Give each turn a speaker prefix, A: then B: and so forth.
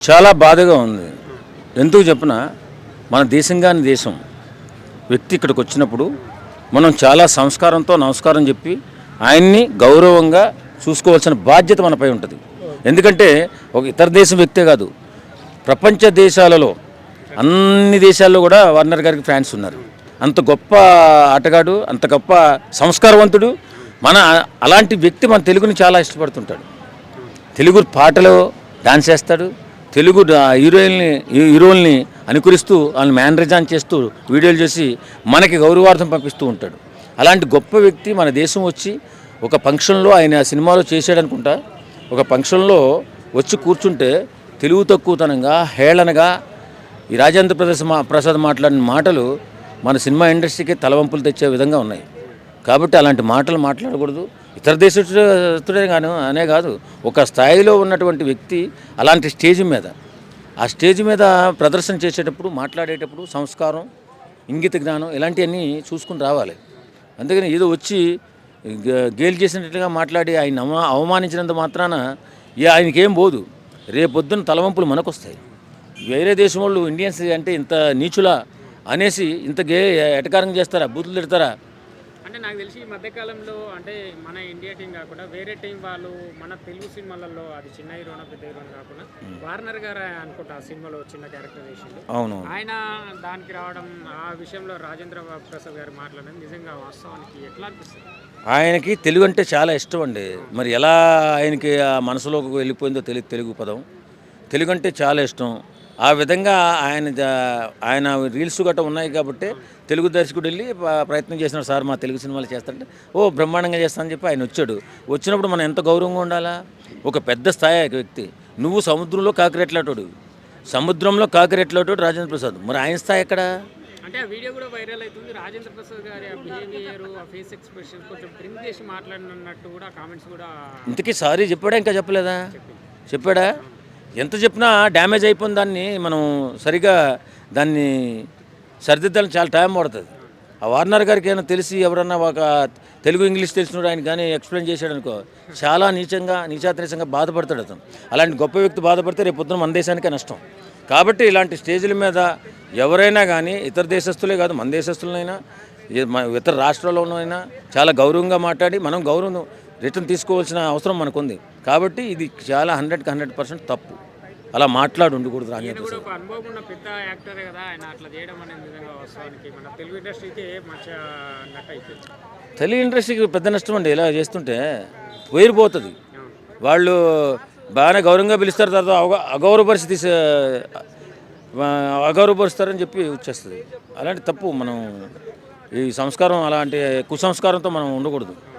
A: చాలా బాధగా ఉంది. ఎందుకు చెప్పినా మన దేశంగాని దేశం వ్యక్తి ఇక్కడికి వచ్చినప్పుడు మనం చాలా సంస్కారంతో నమస్కారం చెప్పి ఆయన్ని గౌరవంగా చూసుకోవాల్సిన బాధ్యత మనపై ఉంటుంది. ఎందుకంటే ఒక ఇతర దేశం వ్యక్తే కాదు, ప్రపంచ దేశాలలో అన్ని దేశాల్లో కూడా వార్నర్ గారికి ఫ్యాన్స్ ఉన్నారు. అంత గొప్ప ఆటగాడు, అంత గొప్ప సంస్కారవంతుడు. మన అలాంటి వ్యక్తి మన తెలుగుని చాలా ఇష్టపడుతుంటాడు. తెలుగు పాటలు డాన్స్ చేస్తాడు, తెలుగు హీరోల్ని అనుకరిస్తూ వాళ్ళని మేనరిజాన్ చేస్తూ వీడియోలు చేసి మనకి గౌరవార్థం పంపిస్తూ ఉంటాడు. అలాంటి గొప్ప వ్యక్తి మన దేశం వచ్చి ఒక ఫంక్షన్లో ఆయన సినిమాలో చేసాడనుకుంటా, ఒక ఫంక్షన్లో వచ్చి కూర్చుంటే తెలుగు తక్కువతనంగా హేళనగా ఈ రాజేంద్ర ప్రసాద్ మాట్లాడిన మాటలు మన సినిమా ఇండస్ట్రీకి తలవంపులు తెచ్చే విధంగా ఉన్నాయి. కాబట్టి అలాంటి మాటలు మాట్లాడకూడదు. ఇతర దేశస్తుడే అనే కాదు, ఒక స్థాయిలో ఉన్నటువంటి వ్యక్తి అలాంటి స్టేజ్ మీద ఆ స్టేజ్ మీద ప్రదర్శన చేసేటప్పుడు మాట్లాడేటప్పుడు సంస్కారం, ఇంగిత జ్ఞానం ఇలాంటివన్నీ చూసుకుని రావాలి. అందుకని ఏదో వచ్చి గేలి చేసినట్లుగా మాట్లాడి ఆయన అవమానించినంత మాత్రాన ఆయనకేం పోదు. రేపొద్దున తలవంపులు మనకు వస్తాయి. వేరే దేశం వాళ్ళు ఇండియన్స్ అంటే ఇంత నీచులా అనేసి ఇంత ఎటకారం చేస్తారా, బూతులు తిడతారా?
B: అంటే నాకు తెలిసి ఈ మధ్యకాలంలో అంటే మన ఇండియా టీం కాకుండా వేరే టీం వాళ్ళు మన తెలుగు సినిమాలలో అది చిన్న హీరోనా పెద్ద హీరోనా కాకుండా వార్నర్ గారు అనుకుంటా ఆ సినిమాలో చిన్న క్యారెక్టర్ చేసిండు.
A: అవును,
B: ఆయన దానికి రావడం ఆ విషయంలో రాజేంద్ర ప్రసాద్ గారు మాట్లాడడం నిజంగా వాస్తవానికి ఎట్లా అనిపిస్తుంది?
A: ఆయనకి తెలుగు అంటే చాలా ఇష్టం అండి. మరి ఎలా ఆయనకి ఆ మనసులోకి వెళ్ళిపోయిందో తెలుగు పదం. తెలుగు అంటే చాలా ఇష్టం. ఆ విధంగా ఆయన రీల్స్ గట్రా ఉన్నాయి కాబట్టి తెలుగు దర్శకుడు వెళ్ళి ప్రయత్నం చేసినాడు. సార్ మా తెలుగు సినిమాలు చేస్తారంటే బ్రహ్మాండంగా చేస్తానని చెప్పి ఆయన వచ్చాడు. వచ్చినప్పుడు మనం ఎంత గౌరవంగా ఉండాలా? ఒక పెద్ద స్థాయి వ్యక్తి. నువ్వు సముద్రంలో కాకిరెట్లాటోడు, సముద్రంలో కాకిరెట్లాటోడు రాజేంద్ర ప్రసాద్. మరి ఆయన స్థాయి ఎక్కడ?
B: అంటే ఆ వీడియో కూడా వైరల్ అవుతుంది. రాజేంద్ర ప్రసాద్ గారి ఆ బిహేవియర్, ఆ ఫేస్ ఎక్స్ప్రెషన్ కొంచెం డ్రింక్ చేసి మాట్లాడినట్టు కూడా కామెంట్స్ కూడా.
A: ఇంతకీ సారీ చెప్పాడా? ఇంకా చెప్పలేదా? చెప్పాడా? ఎంత చెప్పినా డ్యామేజ్ అయిపోయిన దాన్ని మనం సరిగా దాన్ని సరిదిద్దాలని చాలా టైం పడుతుంది. ఆ వార్నర్ గారికి ఏమైనా తెలిసి ఎవరన్నా ఒక తెలుగు ఇంగ్లీష్ తెలిసినోడు ఆయన కానీ ఎక్స్ప్లెయిన్ చేశాడు అనుకో, చాలా నీచాతనీయంగా బాధపడతాడు అతను. అలాంటి గొప్ప వ్యక్తి బాధపడితే రేపు పొద్దున మన దేశానికే నష్టం. కాబట్టి ఇలాంటి స్టేజ్ల మీద ఎవరైనా కానీ ఇతర దేశస్తులే కాదు, మన దేశస్తులనైనా ఇతర రాష్ట్రాల్లోనైనా చాలా గౌరవంగా మాట్లాడి మనం గౌరవం రిటర్న్ తీసుకోవాల్సిన అవసరం మనకుంది. కాబట్టి ఇది చాలా 100% తప్పు. అలా మాట్లాడి ఉండకూడదు.
B: రాజేంద్ర ప్రసాద్ ఒక అనుభవం ఉన్న పెద్ద యాక్టరే కదా, ఆయన అట్లా చేయడం అనేది నిజంగా వాస్తవానికి మన తెలుగు ఇండస్ట్రీకి మంచిగా నట్ అయిపోయింది.
A: తెలుగు ఇండస్ట్రీకి పెద్ద నష్టం అండి. ఇలా చేస్తుంటే వేరిపోతుంది. వాళ్ళు బాగానే గౌరవంగా పిలుస్తారు, తర్వాత అగౌరవపరుస్తారని చెప్పి వచ్చేస్తుంది. అలాంటి తప్పు. మనం ఈ సంస్కారం అలాంటి కుసంస్కారంతో మనం ఉండకూడదు.